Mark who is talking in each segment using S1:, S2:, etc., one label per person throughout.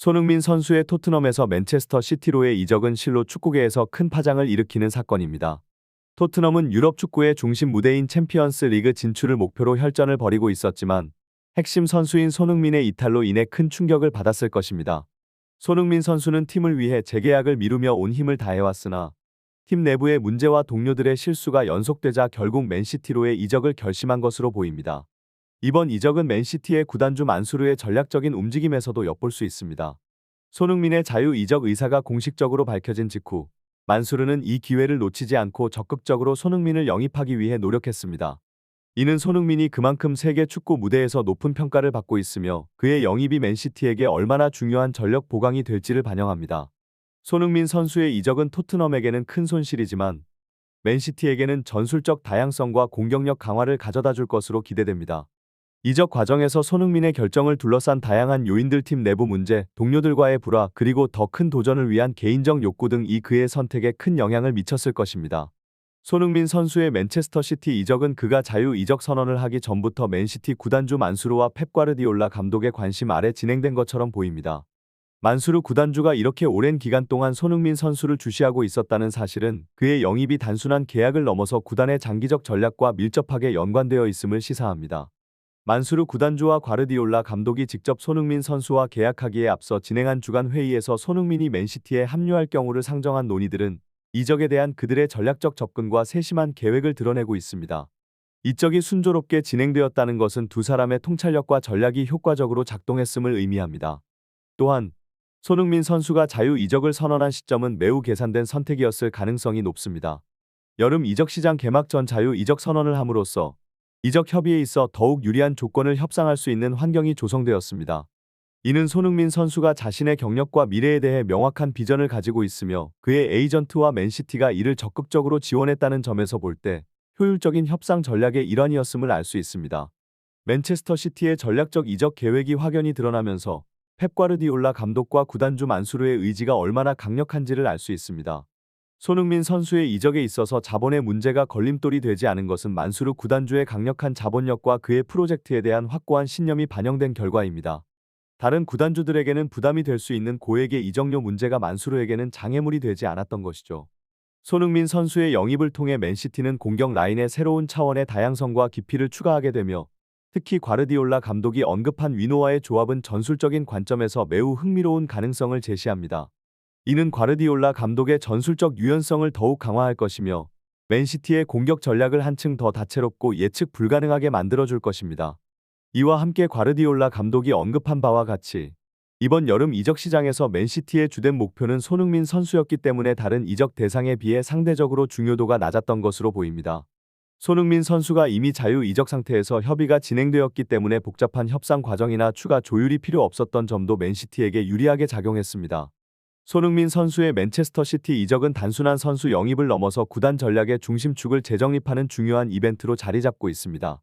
S1: 손흥민 선수의 토트넘에서 맨체스터 시티로의 이적은 실로 축구계에서 큰 파장을 일으키는 사건입니다. 토트넘은 유럽 축구의 중심 무대인 챔피언스 리그 진출을 목표로 혈전을 벌이고 있었지만 핵심 선수인 손흥민의 이탈로 인해 큰 충격을 받았을 것입니다. 손흥민 선수는 팀을 위해 재계약을 미루며 온 힘을 다해왔으나 팀 내부의 문제와 동료들의 실수가 연속되자 결국 맨시티로의 이적을 결심한 것으로 보입니다. 이번 이적은 맨시티의 구단주 만수르의 전략적인 움직임에서도 엿볼 수 있습니다. 손흥민의 자유 이적 의사가 공식적으로 밝혀진 직후 만수르는 이 기회를 놓치지 않고 적극적으로 손흥민을 영입하기 위해 노력했습니다. 이는 손흥민이 그만큼 세계 축구 무대에서 높은 평가를 받고 있으며 그의 영입이 맨시티에게 얼마나 중요한 전력 보강이 될지를 반영합니다. 손흥민 선수의 이적은 토트넘에게는 큰 손실이지만 맨시티에게는 전술적 다양성과 공격력 강화를 가져다 줄 것으로 기대됩니다. 이적 과정에서 손흥민의 결정을 둘러싼 다양한 요인들, 팀 내부 문제, 동료들과의 불화, 그리고 더 큰 도전을 위한 개인적 욕구 등이 그의 선택에 큰 영향을 미쳤을 것입니다. 손흥민 선수의 맨체스터 시티 이적은 그가 자유 이적 선언을 하기 전부터 맨시티 구단주 만수르와 펩 과르디올라 감독의 관심 아래 진행된 것처럼 보입니다. 만수르 구단주가 이렇게 오랜 기간 동안 손흥민 선수를 주시하고 있었다는 사실은 그의 영입이 단순한 계약을 넘어서 구단의 장기적 전략과 밀접하게 연관되어 있음을 시사합니다. 만수르 구단주와 과르디올라 감독이 직접 손흥민 선수와 계약하기에 앞서 진행한 주간 회의에서 손흥민이 맨시티에 합류할 경우를 상정한 논의들은 이적에 대한 그들의 전략적 접근과 세심한 계획을 드러내고 있습니다. 이적이 순조롭게 진행되었다는 것은 두 사람의 통찰력과 전략이 효과적으로 작동했음을 의미합니다. 또한 손흥민 선수가 자유 이적을 선언한 시점은 매우 계산된 선택이었을 가능성이 높습니다. 여름 이적 시장 개막 전 자유 이적 선언을 함으로써 이적 협의에 있어 더욱 유리한 조건을 협상할 수 있는 환경이 조성되었습니다. 이는 손흥민 선수가 자신의 경력과 미래에 대해 명확한 비전을 가지고 있으며 그의 에이전트와 맨시티가 이를 적극적으로 지원했다는 점에서 볼 때 효율적인 협상 전략의 일환이었음을 알 수 있습니다. 맨체스터 시티의 전략적 이적 계획이 확연히 드러나면서 펩 과르디올라 감독과 구단주 만수르의 의지가 얼마나 강력한지를 알 수 있습니다. 손흥민 선수의 이적에 있어서 자본의 문제가 걸림돌이 되지 않은 것은 만수르 구단주의 강력한 자본력과 그의 프로젝트에 대한 확고한 신념이 반영된 결과입니다. 다른 구단주들에게는 부담이 될 수 있는 고액의 이적료 문제가 만수르에게는 장애물이 되지 않았던 것이죠. 손흥민 선수의 영입을 통해 맨시티는 공격 라인의 새로운 차원의 다양성과 깊이를 추가하게 되며 특히 과르디올라 감독이 언급한 위노와의 조합은 전술적인 관점에서 매우 흥미로운 가능성을 제시합니다. 이는 과르디올라 감독의 전술적 유연성을 더욱 강화할 것이며 맨시티의 공격 전략을 한층 더 다채롭고 예측 불가능하게 만들어줄 것입니다. 이와 함께 과르디올라 감독이 언급한 바와 같이 이번 여름 이적 시장에서 맨시티의 주된 목표는 손흥민 선수였기 때문에 다른 이적 대상에 비해 상대적으로 중요도가 낮았던 것으로 보입니다. 손흥민 선수가 이미 자유 이적 상태에서 협의가 진행되었기 때문에 복잡한 협상 과정이나 추가 조율이 필요 없었던 점도 맨시티에게 유리하게 작용했습니다. 손흥민 선수의 맨체스터 시티 이적은 단순한 선수 영입을 넘어서 구단 전략의 중심축을 재정립하는 중요한 이벤트로 자리 잡고 있습니다.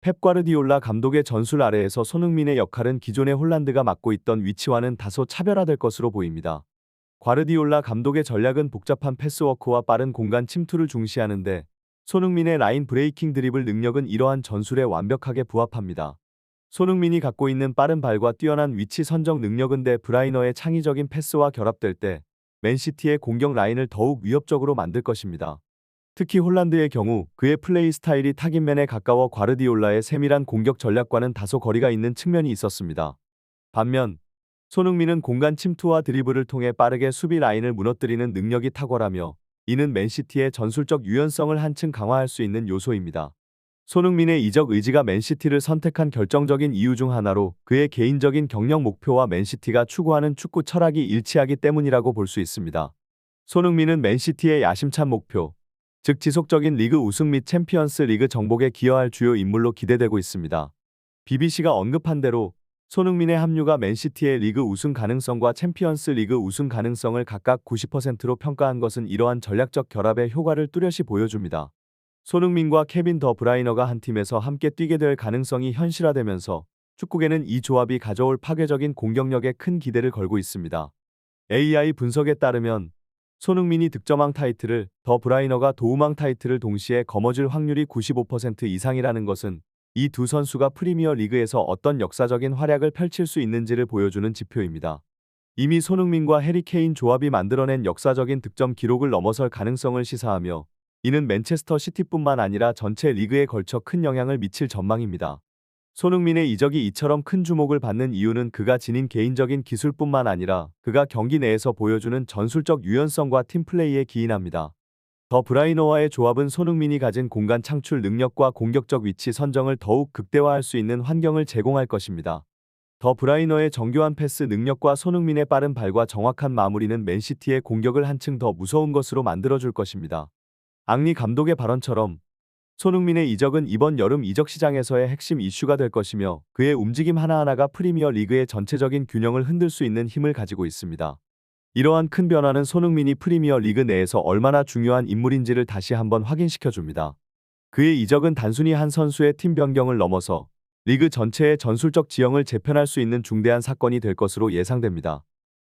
S1: 펩 과르디올라 감독의 전술 아래에서 손흥민의 역할은 기존의 홀란드가 맡고 있던 위치와는 다소 차별화될 것으로 보입니다. 과르디올라 감독의 전략은 복잡한 패스워크와 빠른 공간 침투를 중시하는데 손흥민의 라인 브레이킹 드리블 능력은 이러한 전술에 완벽하게 부합합니다. 손흥민이 갖고 있는 빠른 발과 뛰어난 위치 선정 능력은 데 브라이너의 창의적인 패스와 결합될 때 맨시티의 공격 라인을 더욱 위협적으로 만들 것입니다. 특히 홀란드의 경우 그의 플레이 스타일이 탁인맨에 가까워 과르디올라의 세밀한 공격 전략과는 다소 거리가 있는 측면이 있었습니다. 반면 손흥민은 공간 침투와 드리블을 통해 빠르게 수비 라인을 무너뜨리는 능력이 탁월하며 이는 맨시티의 전술적 유연성을 한층 강화할 수 있는 요소입니다. 손흥민의 이적 의지가 맨시티를 선택한 결정적인 이유 중 하나로 그의 개인적인 경력 목표와 맨시티가 추구하는 축구 철학이 일치하기 때문이라고 볼 수 있습니다. 손흥민은 맨시티의 야심찬 목표, 즉 지속적인 리그 우승 및 챔피언스 리그 정복에 기여할 주요 인물로 기대되고 있습니다. BBC가 언급한 대로 손흥민의 합류가 맨시티의 리그 우승 가능성과 챔피언스 리그 우승 가능성을 각각 90%로 평가한 것은 이러한 전략적 결합의 효과를 뚜렷이 보여줍니다. 손흥민과 케빈 더 브라이너가 한 팀에서 함께 뛰게 될 가능성이 현실화되면서 축구계는 이 조합이 가져올 파괴적인 공격력에 큰 기대를 걸고 있습니다. AI 분석에 따르면 손흥민이 득점왕 타이틀을, 더 브라이너가 도움왕 타이틀을 동시에 거머쥘 확률이 95% 이상이라는 것은 이 두 선수가 프리미어 리그에서 어떤 역사적인 활약을 펼칠 수 있는지를 보여주는 지표입니다. 이미 손흥민과 해리 케인 조합이 만들어낸 역사적인 득점 기록을 넘어설 가능성을 시사하며 이는 맨체스터 시티뿐만 아니라 전체 리그에 걸쳐 큰 영향을 미칠 전망입니다. 손흥민의 이적이 이처럼 큰 주목을 받는 이유는 그가 지닌 개인적인 기술뿐만 아니라 그가 경기 내에서 보여주는 전술적 유연성과 팀플레이에 기인합니다. 더 브라이너와의 조합은 손흥민이 가진 공간 창출 능력과 공격적 위치 선정을 더욱 극대화할 수 있는 환경을 제공할 것입니다. 더 브라이너의 정교한 패스 능력과 손흥민의 빠른 발과 정확한 마무리는 맨시티의 공격을 한층 더 무서운 것으로 만들어줄 것입니다. 앙리 감독의 발언처럼 손흥민의 이적은 이번 여름 이적 시장에서의 핵심 이슈가 될 것이며 그의 움직임 하나하나가 프리미어 리그의 전체적인 균형을 흔들 수 있는 힘을 가지고 있습니다. 이러한 큰 변화는 손흥민이 프리미어 리그 내에서 얼마나 중요한 인물인지를 다시 한번 확인시켜줍니다. 그의 이적은 단순히 한 선수의 팀 변경을 넘어서 리그 전체의 전술적 지형을 재편할 수 있는 중대한 사건이 될 것으로 예상됩니다.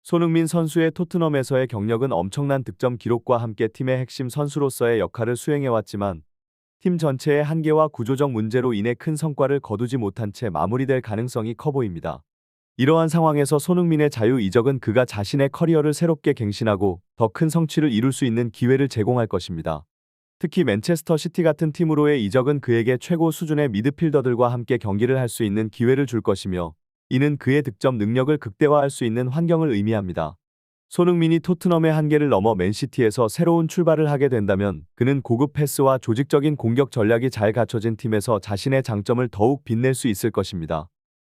S1: 손흥민 선수의 토트넘에서의 경력은 엄청난 득점 기록과 함께 팀의 핵심 선수로서의 역할을 수행해왔지만 팀 전체의 한계와 구조적 문제로 인해 큰 성과를 거두지 못한 채 마무리될 가능성이 커 보입니다. 이러한 상황에서 손흥민의 자유 이적은 그가 자신의 커리어를 새롭게 갱신하고 더 큰 성취를 이룰 수 있는 기회를 제공할 것입니다. 특히 맨체스터 시티 같은 팀으로의 이적은 그에게 최고 수준의 미드필더들과 함께 경기를 할 수 있는 기회를 줄 것이며 이는 그의 득점 능력을 극대화할 수 있는 환경을 의미합니다. 손흥민이 토트넘의 한계를 넘어 맨시티에서 새로운 출발을 하게 된다면 그는 고급 패스와 조직적인 공격 전략이 잘 갖춰진 팀에서 자신의 장점을 더욱 빛낼 수 있을 것입니다.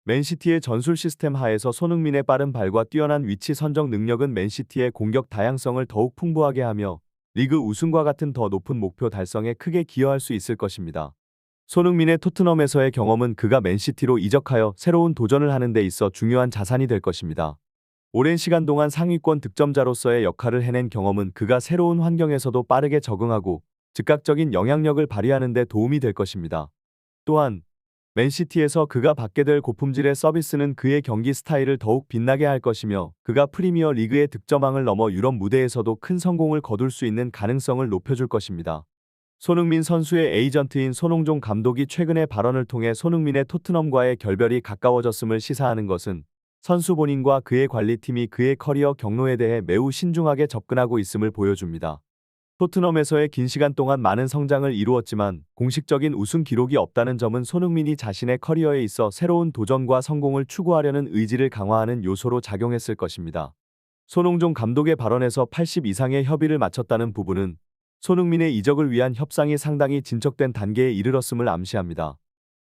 S1: 맨시티의 전술 시스템 하에서 손흥민의 빠른 발과 뛰어난 위치 선정 능력은 맨시티의 공격 다양성을 더욱 풍부하게 하며 리그 우승과 같은 더 높은 목표 달성에 크게 기여할 수 있을 것입니다. 손흥민의 토트넘에서의 경험은 그가 맨시티로 이적하여 새로운 도전을 하는 데 있어 중요한 자산이 될 것입니다. 오랜 시간 동안 상위권 득점자로서의 역할을 해낸 경험은 그가 새로운 환경에서도 빠르게 적응하고 즉각적인 영향력을 발휘하는 데 도움이 될 것입니다. 또한 맨시티에서 그가 받게 될 고품질의 서비스는 그의 경기 스타일을 더욱 빛나게 할 것이며 그가 프리미어 리그의 득점왕을 넘어 유럽 무대에서도 큰 성공을 거둘 수 있는 가능성을 높여줄 것입니다. 손흥민 선수의 에이전트인 손홍종 감독이 최근의 발언을 통해 손흥민의 토트넘과의 결별이 가까워졌음을 시사하는 것은 선수 본인과 그의 관리팀이 그의 커리어 경로에 대해 매우 신중하게 접근하고 있음을 보여줍니다. 토트넘에서의 긴 시간 동안 많은 성장을 이루었지만 공식적인 우승 기록이 없다는 점은 손흥민이 자신의 커리어에 있어 새로운 도전과 성공을 추구하려는 의지를 강화하는 요소로 작용했을 것입니다. 손홍종 감독의 발언에서 80 이상의 협의를 마쳤다는 부분은 손흥민의 이적을 위한 협상이 상당히 진척된 단계에 이르렀음을 암시합니다.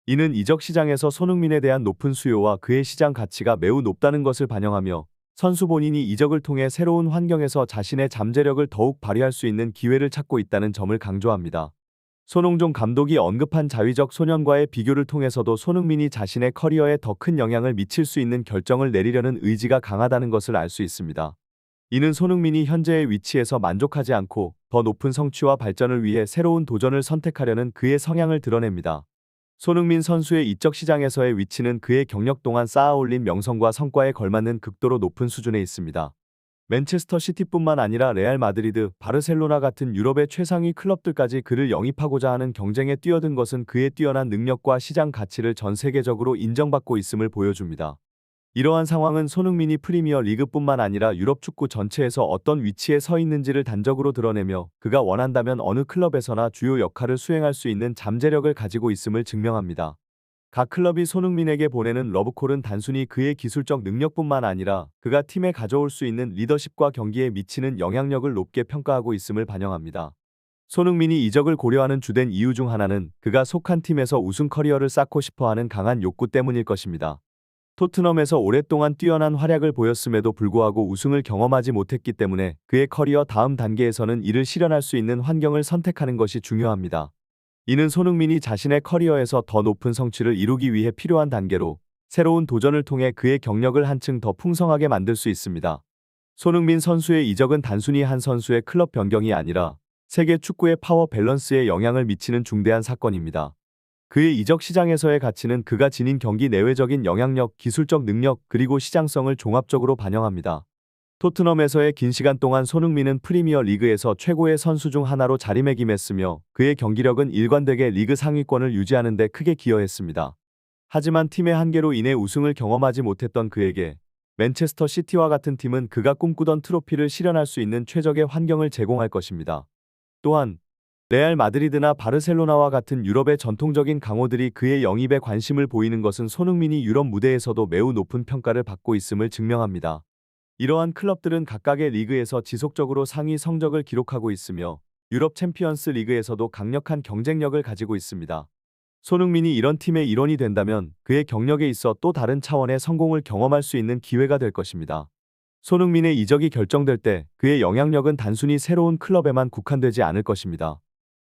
S1: 이는 이적 시장에서 손흥민에 대한 높은 수요와 그의 시장 가치가 매우 높다는 것을 반영하며 선수 본인이 이적을 통해 새로운 환경에서 자신의 잠재력을 더욱 발휘할 수 있는 기회를 찾고 있다는 점을 강조합니다. 손홍종 감독이 언급한 자위적 소년과의 비교를 통해서도 손흥민이 자신의 커리어에 더 큰 영향을 미칠 수 있는 결정을 내리려는 의지가 강하다는 것을 알 수 있습니다. 이는 손흥민이 현재의 위치에서 만족하지 않고 더 높은 성취와 발전을 위해 새로운 도전을 선택하려는 그의 성향을 드러냅니다. 손흥민 선수의 이적 시장에서의 위치는 그의 경력 동안 쌓아올린 명성과 성과에 걸맞는 극도로 높은 수준에 있습니다. 맨체스터 시티뿐만 아니라 레알 마드리드, 바르셀로나 같은 유럽의 최상위 클럽들까지 그를 영입하고자 하는 경쟁에 뛰어든 것은 그의 뛰어난 능력과 시장 가치를 전 세계적으로 인정받고 있음을 보여줍니다. 이러한 상황은 손흥민이 프리미어 리그뿐만 아니라 유럽 축구 전체에서 어떤 위치에 서 있는지를 단적으로 드러내며 그가 원한다면 어느 클럽에서나 주요 역할을 수행할 수 있는 잠재력을 가지고 있음을 증명합니다. 각 클럽이 손흥민에게 보내는 러브콜은 단순히 그의 기술적 능력뿐만 아니라 그가 팀에 가져올 수 있는 리더십과 경기에 미치는 영향력을 높게 평가하고 있음을 반영합니다. 손흥민이 이적을 고려하는 주된 이유 중 하나는 그가 속한 팀에서 우승 커리어를 쌓고 싶어하는 강한 욕구 때문일 것입니다. 토트넘에서 오랫동안 뛰어난 활약을 보였음에도 불구하고 우승을 경험하지 못했기 때문에 그의 커리어 다음 단계에서는 이를 실현할 수 있는 환경을 선택하는 것이 중요합니다. 이는 손흥민이 자신의 커리어에서 더 높은 성취를 이루기 위해 필요한 단계로 새로운 도전을 통해 그의 경력을 한층 더 풍성하게 만들 수 있습니다. 손흥민 선수의 이적은 단순히 한 선수의 클럽 변경이 아니라 세계 축구의 파워 밸런스에 영향을 미치는 중대한 사건입니다. 그의 이적 시장에서의 가치는 그가 지닌 경기 내외적인 영향력, 기술적 능력, 그리고 시장성을 종합적으로 반영합니다. 토트넘에서의 긴 시간 동안 손흥민은 프리미어 리그에서 최고의 선수 중 하나로 자리매김했으며 그의 경기력은 일관되게 리그 상위권을 유지하는 데 크게 기여했습니다. 하지만 팀의 한계로 인해 우승을 경험하지 못했던 그에게 맨체스터 시티와 같은 팀은 그가 꿈꾸던 트로피를 실현할 수 있는 최적의 환경을 제공할 것입니다. 또한 레알 마드리드나 바르셀로나와 같은 유럽의 전통적인 강호들이 그의 영입에 관심을 보이는 것은 손흥민이 유럽 무대에서도 매우 높은 평가를 받고 있음을 증명합니다. 이러한 클럽들은 각각의 리그에서 지속적으로 상위 성적을 기록하고 있으며 유럽 챔피언스 리그에서도 강력한 경쟁력을 가지고 있습니다. 손흥민이 이런 팀의 일원이 된다면 그의 경력에 있어 또 다른 차원의 성공을 경험할 수 있는 기회가 될 것입니다. 손흥민의 이적이 결정될 때 그의 영향력은 단순히 새로운 클럽에만 국한되지 않을 것입니다.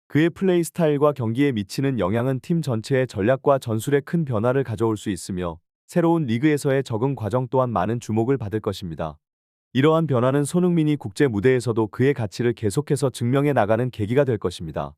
S1: 그의 플레이 스타일과 경기에 미치는 영향은 팀 전체의 전략과 전술에 큰 변화를 가져올 수 있으며 새로운 리그에서의 적응 과정 또한 많은 주목을 받을 것입니다. 이러한 변화는 손흥민이 국제 무대에서도 그의 가치를 계속해서 증명해 나가는 계기가 될 것입니다.